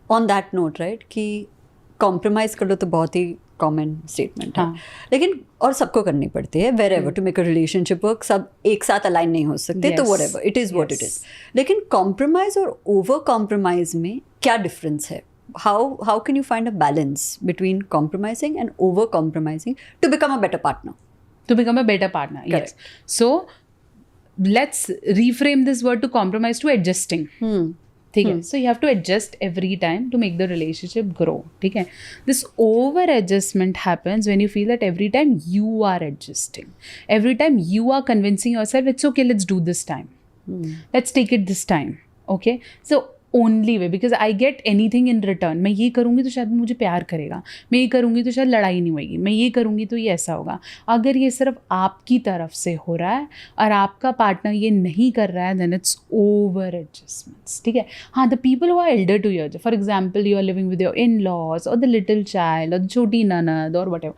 On that note right कि compromise कर लो तो बहुत ही कॉमन स्टेटमेंट है, हाँ. लेकिन और सबको करनी पड़ती है wherever to make a relationship work. सब एक साथ अलाइन नहीं हो सकते, तो Yes. Whatever it is what it Yes. Is. लेकिन कॉम्प्रोमाइज़ और ओवर कॉम्प्रोमाइज़ में क्या डिफरेंस है? How can you find a balance between compromising and over compromising to become a better partner? To become a better partner. Correct. Yes. So let's reframe this word to compromise to adjusting. ठीक है. So you have to adjust every time to make the relationship grow. ठीक है. This over adjustment happens when you feel that every time you are adjusting, every time you are convincing yourself it's okay, let's do this time, let's take it this time. Okay. So only way, because I get any thing in return. मैं ये करूँगी तो शायद मुझे प्यार करेगा, मैं ये करूँगी तो शायद लड़ाई नहीं होगी, मैं ये करूँगी तो ये ऐसा होगा. अगर ये सिर्फ आपकी तरफ से हो रहा है और आपका पार्टनर ये नहीं कर रहा है, देन इट्स ओवर एडजस्टमेंट्स. ठीक है. हाँ, the people who are elder to your, for example you are living with your in laws और द लिटिल चाइल्ड और द छोटी ननद और वट एवर.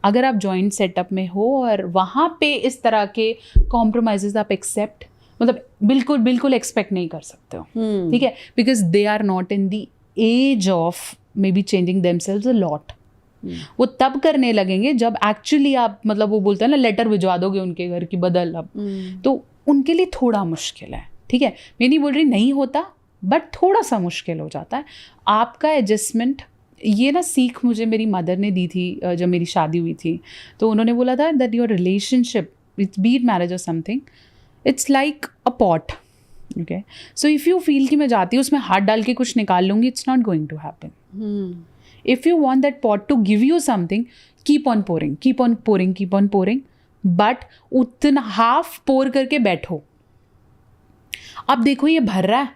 अगर आप जॉइंट सेटअप में हो और वहाँ पे इस तरह के कॉम्प्रोमाइजेज आप एक्सेप्ट, मतलब बिल्कुल बिल्कुल एक्सपेक्ट नहीं कर सकते हो. ठीक है. Because they are not in the age of may be changing themselves a lot. वो तब करने लगेंगे जब एक्चुअली आप, मतलब वो बोलते हैं ना, लेटर भिजवा दोगे उनके घर की बदल अब, तो उनके लिए थोड़ा मुश्किल है. ठीक है. मैं नहीं बोल रही नहीं होता, बट थोड़ा सा मुश्किल हो जाता है आपका एडजस्टमेंट. ये ना सीख मुझे मेरी मदर ने दी थी जब मेरी शादी हुई थी. तो उन्होंने बोला था that your relationship, it's be it marriage और something, it's like a pot. Okay. So if you feel कि मैं जाती हूँ उसमें हाथ डाल के कुछ निकाल लूँगी, it's not going to happen. If you want that pot to give you something, keep on pouring, keep on pouring, keep on pouring, but उतना हाफ पोर करके बैठो. अब देखो ये भर रहा है,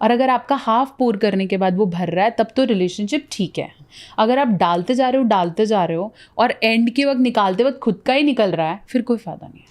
और अगर आपका हाफ पोर करने के बाद वो भर रहा है, तब तो रिलेशनशिप ठीक है. अगर आप डालते जा रहे हो और एंड के वक्त निकालते वक्त खुद का ही निकल रहा है, फिर कोई फ़ायदा नहीं है.